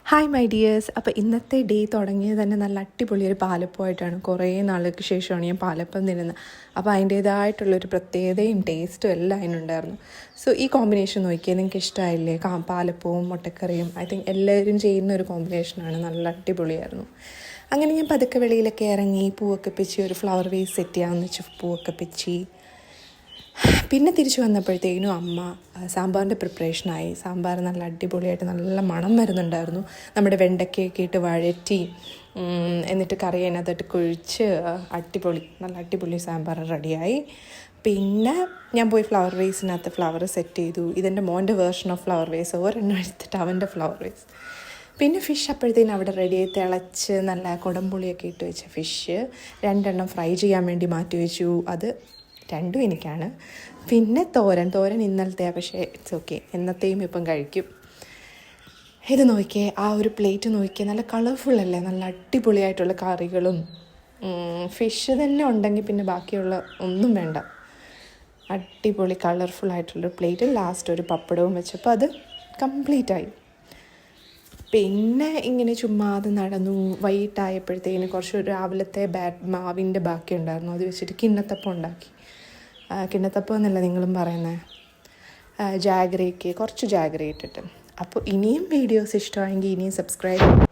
Hi my dears. അപ്പോൾ ഇന്നത്തെ day തുടങ്ങിയത് തന്നെ നല്ല അടിപൊളിയൊരു പാലപ്പമായിട്ടാണ്. കുറേ നാൾക്ക് ശേഷമാണ് ഞാൻ പാലപ്പം തിന്നുന്നത്. അപ്പോൾ അതിൻ്റേതായിട്ടുള്ളൊരു പ്രത്യേകതയും ടേസ്റ്റും എല്ലാം അതിനുണ്ടായിരുന്നു. സോ ഈ കോമ്പിനേഷൻ നോക്കിയാൽ നിങ്ങൾക്ക് ഇഷ്ടമായില്ലേ? പാലപ്പവും മുട്ടക്കറിയും ഐ തിങ്ക് എല്ലാവരും ചെയ്യുന്ന ഒരു കോമ്പിനേഷനാണ്. നല്ല അടിപൊളിയായിരുന്നു. അങ്ങനെ ഞാൻ പതുക്കെ വെളിയിലൊക്കെ ഇറങ്ങി പൂവൊക്കെ പിച്ചി ഒരു ഫ്ലവർ വേസ് സെറ്റ് ചെയ്യാമെന്ന് വെച്ച് പൂവൊക്കെ പിച്ചി പിന്നെ തിരിച്ചു വന്നപ്പോഴത്തേക്കിനും അമ്മ സാമ്പാറിൻ്റെ പ്രിപ്പറേഷനായി. സാമ്പാർ നല്ല അടിപൊളിയായിട്ട് നല്ല മണം വരുന്നുണ്ടായിരുന്നു. നമ്മുടെ വെണ്ടയ്ക്കയൊക്കെ ഇട്ട് വഴറ്റി എന്നിട്ട് കറി അതിനകത്തോട്ട് കുഴിച്ച് നല്ല അടിപൊളി സാമ്പാർ റെഡിയായി. പിന്നെ ഞാൻ പോയി ഫ്ലവർ വേസിനകത്ത് ഫ്ലവർ സെറ്റ് ചെയ്തു. ഇതെൻ്റെ മോൻ്റെ വേർഷൻ ഓഫ് ഫ്ലവർ വേസ്. ഒരെണ്ണം എടുത്തിട്ട് അവൻ്റെ ഫ്ലവർ വേസ്. പിന്നെ ഫിഷ് അപ്പോഴത്തേനും അവിടെ റെഡിയായി തിളച്ച് നല്ല കുടംപുളിയൊക്കെ ഇട്ട് വെച്ച ഫിഷ് 2 ഫ്രൈ ചെയ്യാൻ വേണ്ടി മാറ്റി വെച്ചു. അത് 2 എനിക്കാണ്. പിന്നെ തോരൻ ഇന്നലത്തെയാണ്, പക്ഷേ ഇറ്റ്സ് ഓക്കെ, എന്നത്തെയും ഇപ്പം കഴിക്കും. ഇത് നോക്കിയേ, ആ ഒരു പ്ലേറ്റ് നോക്കിയേ, നല്ല കളർഫുള്ളല്ലേ? നല്ല അടിപൊളിയായിട്ടുള്ള കറികളും ഫിഷ് തന്നെ ഉണ്ടെങ്കിൽ പിന്നെ ബാക്കിയുള്ള ഒന്നും വേണ്ട. അടിപൊളി കളർഫുള്ളായിട്ടുള്ളൊരു പ്ലേറ്റ്. ലാസ്റ്റ് ഒരു പപ്പടവും വെച്ചപ്പോൾ അത് കംപ്ലീറ്റായി. പിന്നെ ഇങ്ങനെ ചുമ്മാതെ നടന്നു. വൈകിട്ടായപ്പോഴത്തേന് കുറച്ച് രാവിലത്തെ മാവിൻ്റെ ബാക്കി ഉണ്ടായിരുന്നു. അത് വെച്ചിട്ട് കിണ്ണത്തപ്പം ഉണ്ടാക്കി. കിണ്ണത്തപ്പം എന്നല്ല നിങ്ങളും പറയുന്നത്, കുറച്ച് ജാഗറി ഇട്ടിട്ട്. അപ്പോൾ ഇനിയും വീഡിയോസ് ഇഷ്ടമായെങ്കിൽ ഇനിയും സബ്സ്ക്രൈബ്